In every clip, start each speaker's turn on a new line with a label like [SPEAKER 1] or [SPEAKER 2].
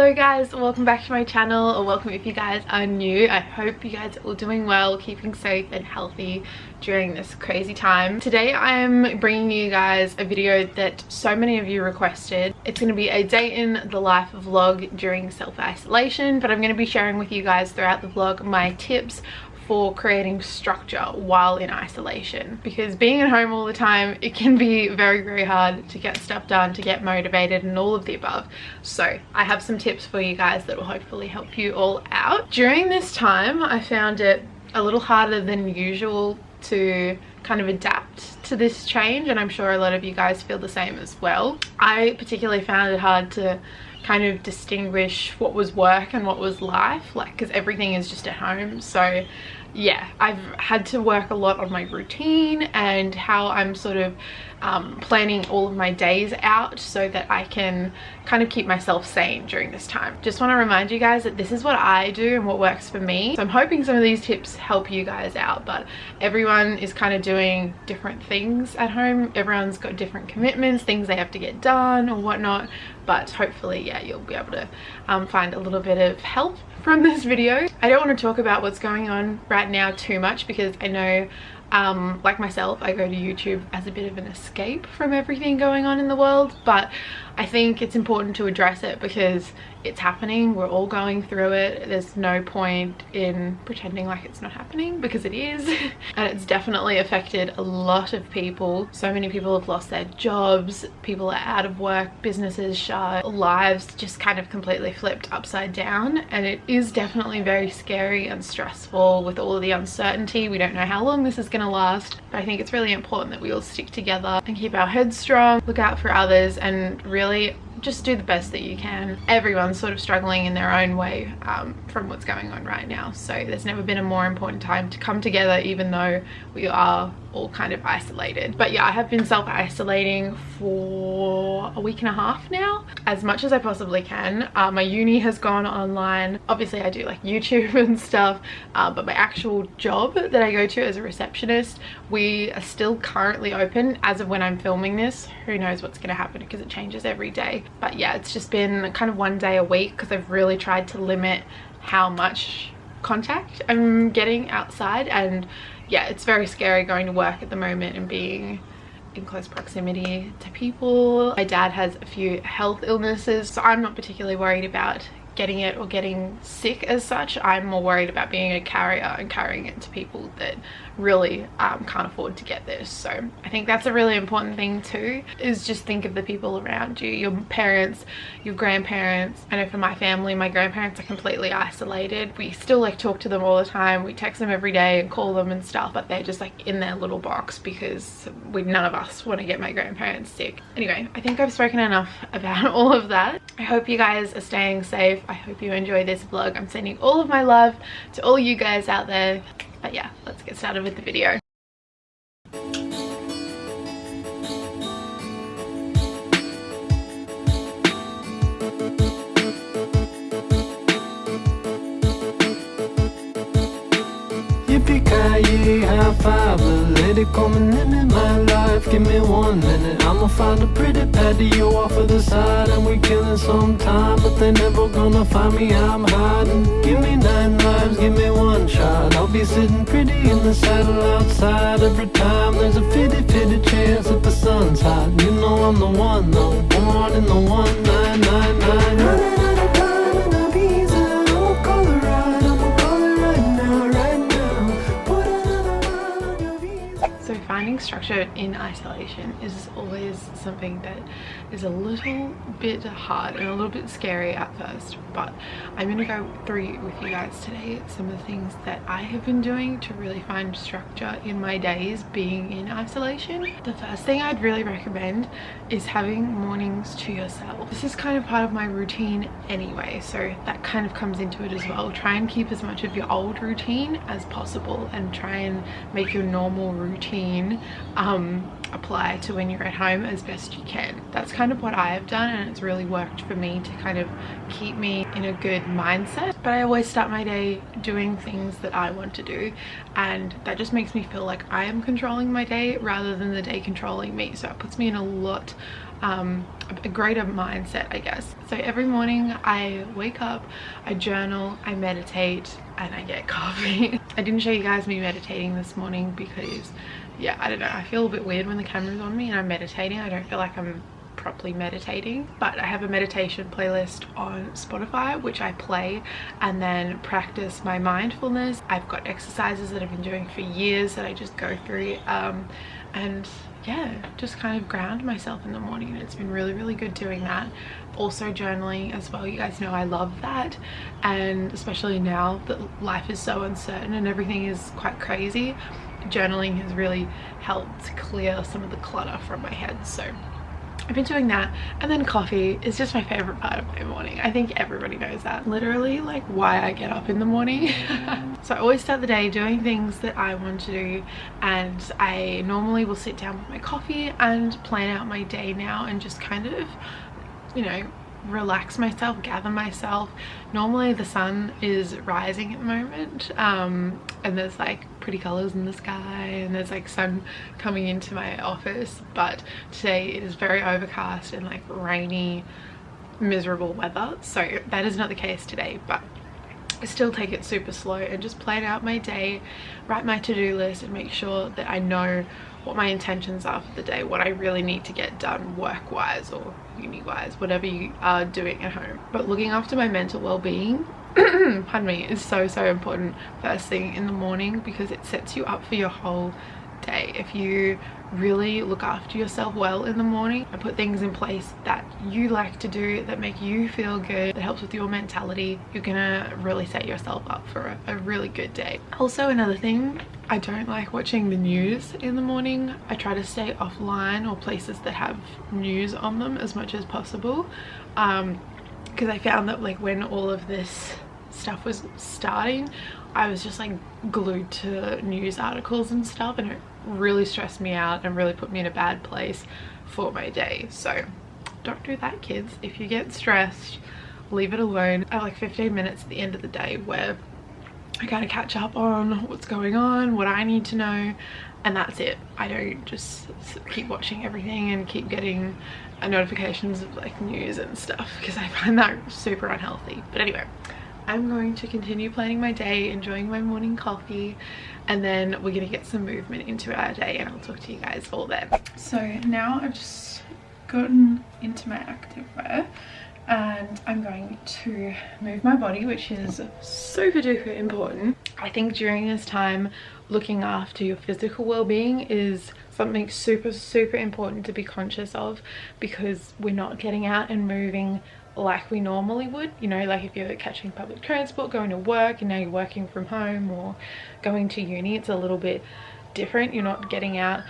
[SPEAKER 1] Hello guys, welcome back to my channel, or welcome if you guys are new. I hope you guys are all doing well, keeping safe and healthy during this crazy time. Today I am bringing you guys a video that so many of you requested. It's going to be a day in the life vlog during self-isolation, but I'm going to be sharing with you guys throughout the vlog my tips for creating structure while in isolation, because being at home all the time, it can be very hard to get stuff done, to get motivated and all of the above. So I have some tips for you guys that will hopefully help you all out. During this time I found it a little harder than usual to kind of adapt to this change, and I'm sure a lot of you guys feel the same as well. I particularly found it hard to kind of distinguish what was work and what was life, like, because everything is just at home. So yeah, I've had to work a lot on my routine and how I'm sort of planning all of my days out so that I can kind of keep myself sane during this time. Just want to remind you guys that this is what I do and what works for me. So I'm hoping some of these tips help you guys out, but everyone is kind of doing different things at home. Everyone's got different commitments, things they have to get done or whatnot, but hopefully, yeah, you'll be able to find a little bit of help from this video. I don't want to talk about what's going on right now too much, because I know like myself, I go to YouTube as a bit of an escape from everything going on in the world, but I think it's important to address it because it's happening. We're all going through it. There's no point in pretending like it's not happening, because it is. And it's definitely affected a lot of people. So many people have lost their jobs, people are out of work, businesses shut, lives just kind of completely flipped upside down, and it is definitely very scary and stressful with all of the uncertainty. We don't know how long this is going to last, but I think it's really important that we all stick together and keep our heads strong, look out for others, and really just do the best that you can. Everyone's sort of struggling in their own way from what's going on right now, so there's never been a more important time to come together, even though we are all kind of isolated. But yeah, I have been self-isolating for a week and a half now, as much as I possibly can. My uni has gone online. Obviously I do like YouTube and stuff, but my actual job that I go to as a receptionist, we are still currently open as of when I'm filming this. Who knows what's going to happen, because it changes every day. But yeah, it's just been kind of one day a week, because I've really tried to limit how much contact I'm getting outside. And yeah, it's very scary going to work at the moment and being in close proximity to people. My dad has a few health illnesses, so I'm not particularly worried about getting it or getting sick as such. I'm more worried about being a carrier and carrying it to people that really can't afford to get this. So I think that's a really important thing too, is just think of the people around you, your parents, your grandparents. I know for my family, my grandparents are completely isolated. We still like talk to them all the time, we text them every day and call them and stuff, but they're just like in their little box because none of us want to get my grandparents sick. Anyway, I think I've spoken enough about all of that. I hope you guys are staying safe. I hope you enjoy this vlog. I'm sending all of my love to all you guys out there. But yeah, let's get started with the video.
[SPEAKER 2] Yippee-ki-yay, high five, little lady coming in my life. Give me 1 minute, I'ma find a pretty patio off of the side, and we killing some time, but they never gonna find me, I'm hiding. Give me 9 lives, give me 1 shot, I'll be sitting pretty in the saddle outside. Every time there's a 50-50 chance that the sun's hot. You know I'm the one though, born in the 1999. Running out of time and I'm easy, I'ma call it right, I'ma call it right now, right now. Put another line on your visa.
[SPEAKER 1] So finding structure in isolation is always something that is a little bit hard and a little bit scary at first, but I'm going to go through with you guys today some of the things that I have been doing to really find structure in my days being in isolation. The first thing I'd really recommend is having mornings to yourself. This is kind of part of my routine anyway, so that kind of comes into it as well. Try and keep as much of your old routine as possible and try and make your normal routine apply to when you're at home as best you can. That's kind of what I have done, and it's really worked for me to kind of keep me in a good mindset. But I always start my day doing things that I want to do, and that just makes me feel like I am controlling my day rather than the day controlling me. So it puts me in a greater mindset, I guess. So every morning I wake up, I journal, I meditate, and I get coffee. I didn't show you guys me meditating this morning because, yeah, I don't know, I feel a bit weird when the camera's on me and I'm meditating. I don't feel like I'm properly meditating, but I have a meditation playlist on Spotify which I play and then practice my mindfulness. I've got exercises that I've been doing for years that I just go through, and yeah, just kind of ground myself in the morning, and it's been really good doing that. Also journaling as well, you guys know I love that, and especially now that life is so uncertain and everything is quite crazy, journaling has really helped clear some of the clutter from my head. So I've been doing that, and then coffee is just my favorite part of my morning. I think everybody knows that. Literally like why I get up in the morning. So I always start the day doing things that I want to do, and I normally will sit down with my coffee and plan out my day now and just kind of, you know, relax myself, gather myself. Normally the sun is rising at the moment, and there's like pretty colors in the sky, and there's like sun coming into my office, but today it is very overcast and like rainy, miserable weather. So that is not the case today, but I still take it super slow and just plan out my day, write my to-do list, and make sure that I know what my intentions are for the day, what I really need to get done work-wise or uni-wise, whatever you are doing at home. But looking after my mental well-being, pardon me, is so important first thing in the morning, because it sets you up for your whole day. If you really look after yourself well in the morning and put things in place that you like to do, that make you feel good, that helps with your mentality, you're gonna really set yourself up for a really good day. Also, another thing, I don't like watching the news in the morning. I try to stay offline or places that have news on them as much as possible, because I found that like when all of this stuff was starting, I was just like glued to news articles and stuff, and it really stressed me out and really put me in a bad place for my day. So don't do that, kids. If you get stressed, leave it alone. I have like 15 minutes at the end of the day where I kind of catch up on what's going on, what I need to know, and that's it. I don't just keep watching everything and keep getting notifications of like news and stuff, because I find that super unhealthy. But anyway, I'm going to continue planning my day, enjoying my morning coffee, and then we're gonna get some movement into our day, and I'll talk to you guys all then. So now I've just gotten into my activewear and I'm going to move my body, which is super duper important. I think during this time, looking after your physical well-being is something super important to be conscious of, because we're not getting out and moving like we normally would. You know, like if you're catching public transport, going to work, and now you're working from home or going to uni, it's a little bit different. You're not getting out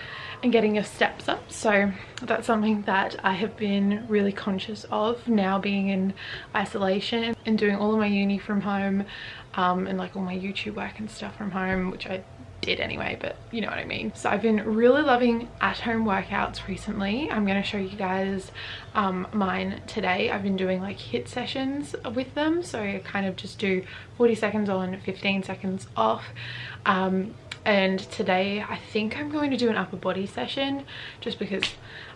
[SPEAKER 1] and getting your steps up. So that's something that I have been really conscious of now, being in isolation and doing all of my uni from home, and like all my YouTube work and stuff from home, which I did anyway, but you know what I mean. So I've been really loving at-home workouts recently. I'm going to show you guys mine today. I've been doing like HIIT sessions with them, so I kind of just do 40 seconds on, 15 seconds off. And today I think I'm going to do an upper body session, just because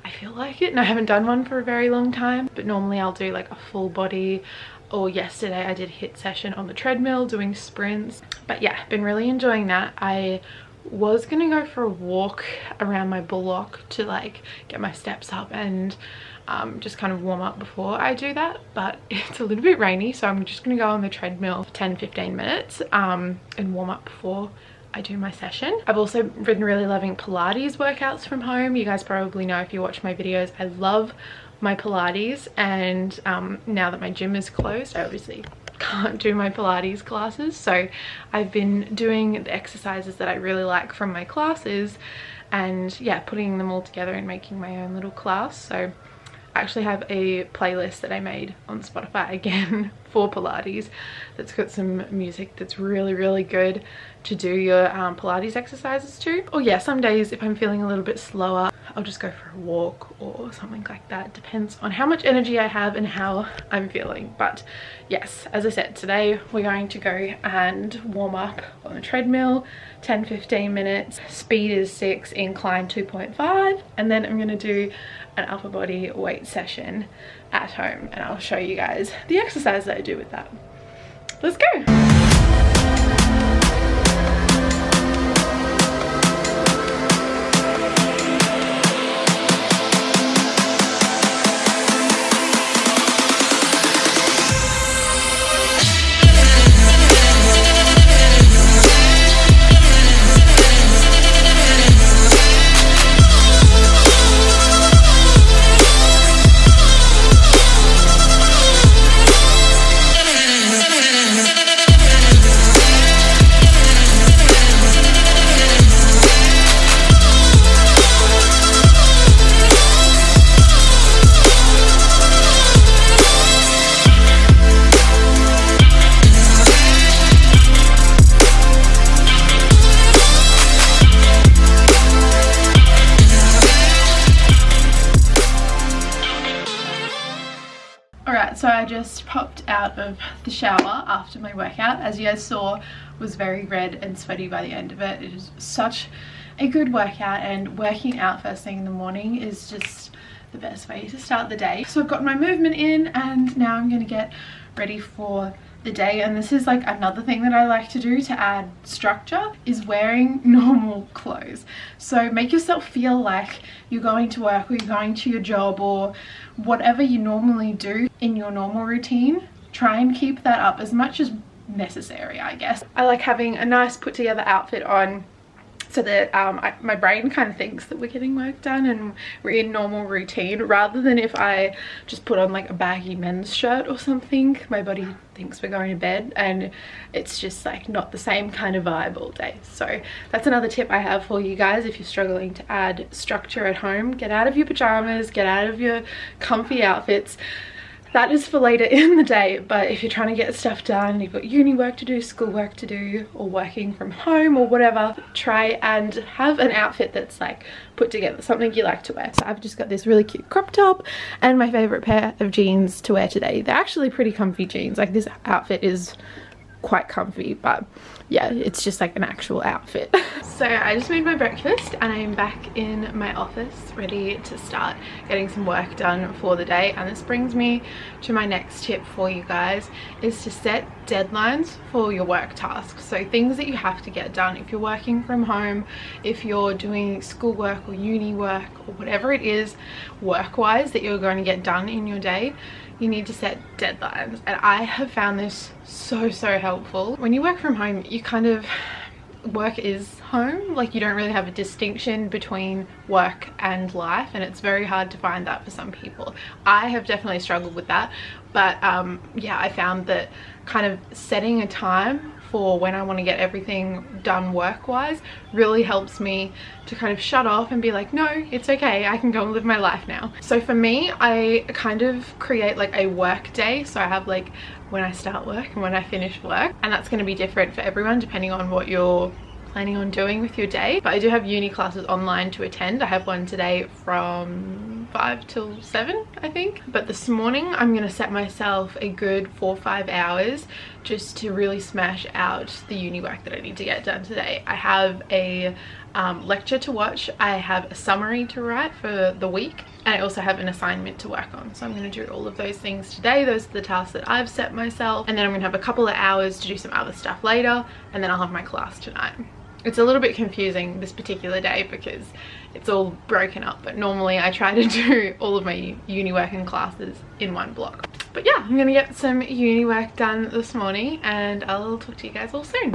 [SPEAKER 1] I feel like it, and I haven't done one for a very long time. But normally I'll do like a full body, or yesterday I did HIIT session on the treadmill doing sprints. But yeah, been really enjoying that. I was gonna go for a walk around my block to like get my steps up and just kind of warm up before I do that, but it's a little bit rainy, so I'm just gonna go on the treadmill for 10-15 minutes and warm up before I do my session. I've also been really loving Pilates workouts from home. You guys probably know if you watch my videos, I love my Pilates, and now that my gym is closed, I obviously can't do my Pilates classes, so I've been doing the exercises that I really like from my classes, and yeah, putting them all together and making my own little class. So I actually have a playlist that I made on Spotify again for Pilates that's got some music that's really, really good to do your Pilates exercises to. Or yeah, some days if I'm feeling a little bit slower, I'll just go for a walk or something like that. Depends on how much energy I have and how I'm feeling. But yes, as I said, today we're going to go and warm up on the treadmill, 10-15 minutes. Speed is 6, incline 2.5, and then I'm going to do an upper body weight session at home, and I'll show you guys the exercise that I do with that. Let's go. Alright, so I just popped out of the shower after my workout. As you guys saw, was very red and sweaty by the end of it. It is such a good workout, and working out first thing in the morning is just the best way to start the day. So I've got my movement in, and now I'm going to get ready for the day. And this is like another thing that I like to do to add structure, is wearing normal clothes. So make yourself feel like you're going to work, or you're going to your job, or whatever you normally do in your normal routine. Try and keep that up as much as necessary, I guess. I like having a nice put together outfit on, so that my brain kind of thinks that we're getting work done and we're in normal routine, rather than if I just put on like a baggy men's shirt or something, my body thinks we're going to bed, and it's just like not the same kind of vibe all day. So that's another tip I have for you guys. If you're struggling to add structure at home, get out of your pajamas, get out of your comfy outfits. That is for later in the day, but if you're trying to get stuff done, you've got uni work to do, school work to do, or working from home or whatever, try and have an outfit that's like put together, something you like to wear. So I've just got this really cute crop top and my favorite pair of jeans to wear today. They're actually pretty comfy jeans. Like, this outfit is quite comfy, but yeah, it's just like an actual outfit. So I just made my breakfast and I'm back in my office ready to start getting some work done for the day. And this brings me to my next tip for you guys, is to set deadlines for your work tasks. So things that you have to get done. If you're working from home, if you're doing schoolwork or uni work or whatever it is work-wise that you're going to get done in your day, you need to set deadlines. And I have found this so helpful. When you work from home, you kind of, work is home. Like, you don't really have a distinction between work and life, and it's very hard to find that for some people. I have definitely struggled with that, but yeah, I found that kind of setting a time for when I want to get everything done work-wise really helps me to kind of shut off and be like, no, it's okay, I can go and live my life now. So for me, I kind of create like a work day. So I have like when I start work and when I finish work, and that's going to be different for everyone depending on what you're planning on doing with your day. But I do have uni classes online to attend. I have one today from 5 till 7, I think. But this morning I'm going to set myself a good 4 or 5 hours just to really smash out the uni work that I need to get done today. I have a lecture to watch, I have a summary to write for the week, and I also have an assignment to work on. So I'm going to do all of those things today. Those are the tasks that I've set myself, and then I'm going to have a couple of hours to do some other stuff later, and then I'll have my class tonight. It's a little bit confusing this particular day because it's all broken up, but normally I try to do all of my uni work and classes in one block. But yeah, I'm gonna get some uni work done this morning, and I'll talk to you guys all soon.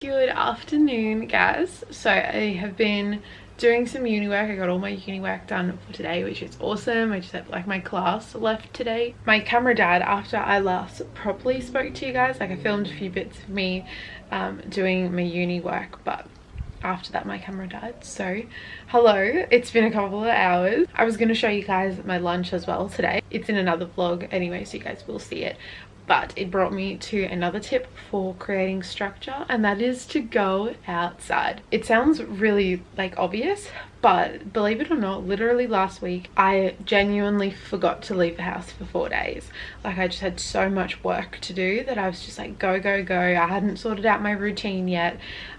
[SPEAKER 1] Good afternoon, guys. So I have been doing some uni work. I got all my uni work done for today, which is awesome. I just have like my class left today. My camera died after I last properly spoke to you guys. Like I filmed a few bits of me doing my uni work, but after that my camera died. So hello, it's been a couple of hours. I was going to show you guys my lunch as well today. It's in another vlog anyway, so you guys will see it. But it brought me to another tip for creating structure, and that is to go outside. It sounds really like obvious, but believe it or not, literally last week I genuinely forgot to leave the house for 4 days. Like I just had so much work to do that I was just like go go go. I hadn't sorted out my routine yet,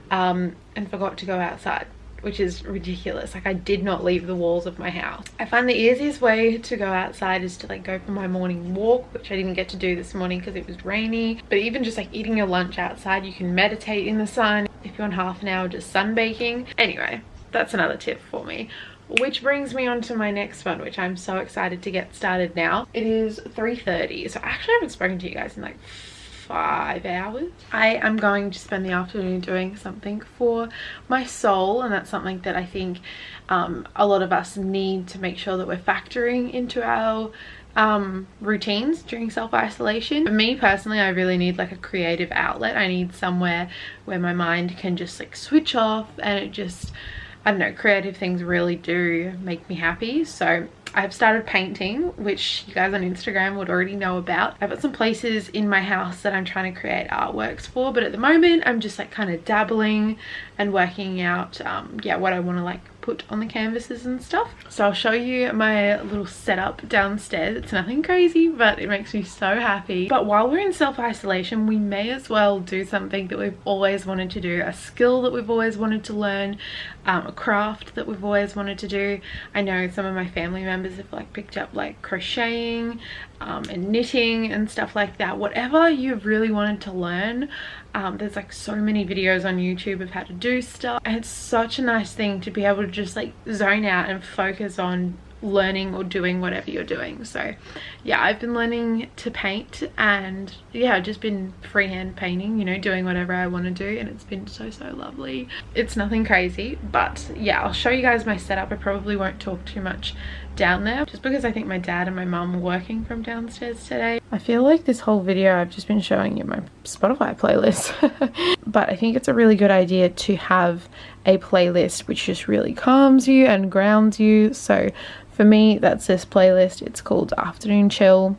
[SPEAKER 1] and forgot to go outside, which is ridiculous. Like I did not leave the walls of my house. I find the easiest way to go outside is to like go for my morning walk, which I didn't get to do this morning because it was rainy. But even just like eating your lunch outside, you can meditate in the sun. If you're on half an hour just sunbaking. Anyway, that's another tip for me. Which brings me on to my next one, which I'm so excited to get started now. It is 3:30, so I actually haven't spoken to you guys in like 5 hours. I am going to spend the afternoon doing something for my soul, and that's something that I think a lot of us need to make sure that we're factoring into our routines during self-isolation. For me personally, I really need like a creative outlet. I need somewhere where my mind can just like switch off, and it just, I don't know, creative things really do make me happy. So I've started painting, which you guys on Instagram would already know about. I've got some places in my house that I'm trying to create artworks for, but at the moment I'm just like kind of dabbling and working out yeah, what I want to like put on the canvases and stuff. So I'll show you my little setup downstairs. It's nothing crazy, but it makes me so happy. But while we're in self-isolation, we may as well do something that we've always wanted to do, a skill that we've always wanted to learn, a craft that we've always wanted to do. I know some of my family members have like picked up like crocheting and knitting and stuff like that. Whatever you've really wanted to learn, there's like so many videos on YouTube of how to do stuff, and it's such a nice thing to be able to just like zone out and focus on learning or doing whatever you're doing. So yeah, I've been learning to paint, and yeah, I've just been freehand painting, you know, doing whatever I want to do, and it's been so lovely. It's nothing crazy, but yeah, I'll show you guys my setup. I probably won't talk too much down there just because I think my dad and my mum are working from downstairs today. I feel like this whole video I've just been showing you my Spotify playlist but I think it's a really good idea to have a playlist which just really calms you and grounds you. So for me, that's this playlist. It's called Afternoon Chill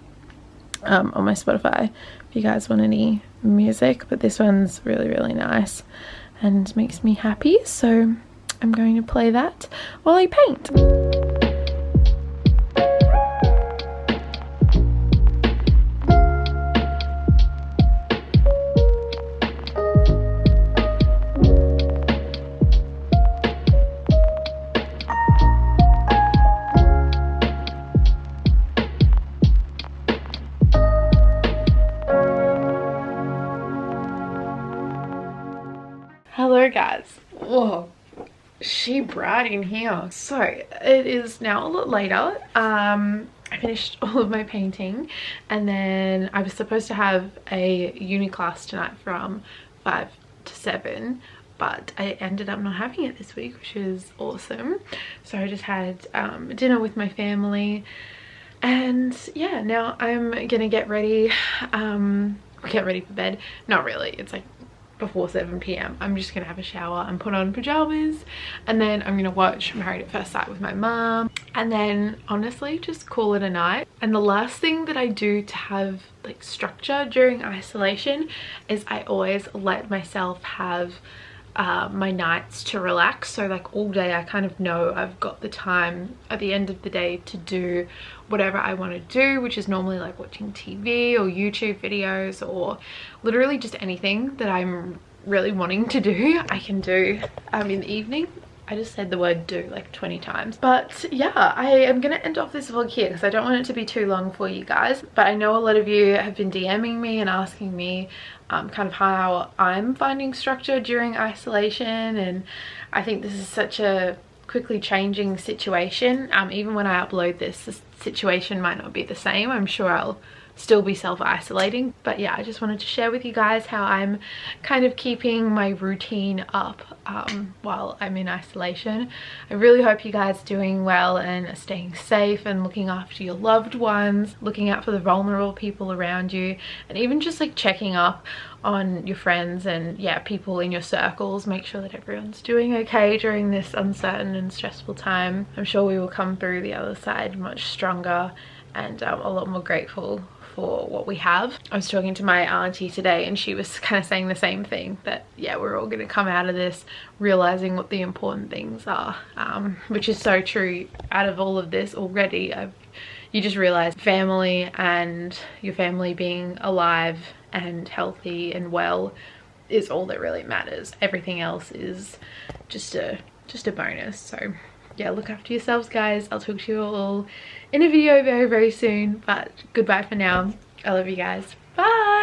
[SPEAKER 1] on my Spotify if you guys want any music, but this one's really nice and makes me happy, so I'm going to play that while I paint. Hello guys. Whoa, she bright in here. So it is now a lot later. I finished all of my painting, and then I was supposed to have a uni class tonight from 5 to 7, but I ended up not having it this week, which is awesome. So I just had dinner with my family, and yeah, now I'm gonna get ready for bed. Not really, it's like before 7 p.m. I'm just gonna have a shower and put on pajamas, and then I'm gonna watch Married at First Sight with my mum, and then honestly just call it a night. And the last thing that I do to have like structure during isolation is I always let myself have my nights to relax. So like all day I kind of know I've got the time at the end of the day to do whatever I want to do, which is normally like watching TV or YouTube videos, or literally just anything that I'm really wanting to do I can do in the evening. I just said the word do like 20 times. But yeah, I am gonna end off this vlog here because I don't want it to be too long for you guys. But I know a lot of you have been DMing me and asking me kind of how I'm finding structure during isolation, and I think this is such a quickly changing situation. Even when I upload this, the situation might not be the same. I'm sure I'll still be self-isolating. But yeah, I just wanted to share with you guys how I'm kind of keeping my routine up while I'm in isolation. I really hope you guys are doing well and are staying safe and looking after your loved ones, looking out for the vulnerable people around you, and even just like checking up on your friends and yeah, people in your circles. Make sure that everyone's doing okay during this uncertain and stressful time. I'm sure we will come through the other side much stronger and a lot more grateful for what we have. I was talking to my auntie today and she was kind of saying the same thing, that yeah, we're all going to come out of this realizing what the important things are, which is so true. Out of all of this already, you just realize family and your family being alive and healthy and well is all that really matters. Everything else is just a bonus. So yeah, look after yourselves, guys. I'll talk to you all in a video very, very soon, but goodbye for now. I love you guys. Bye.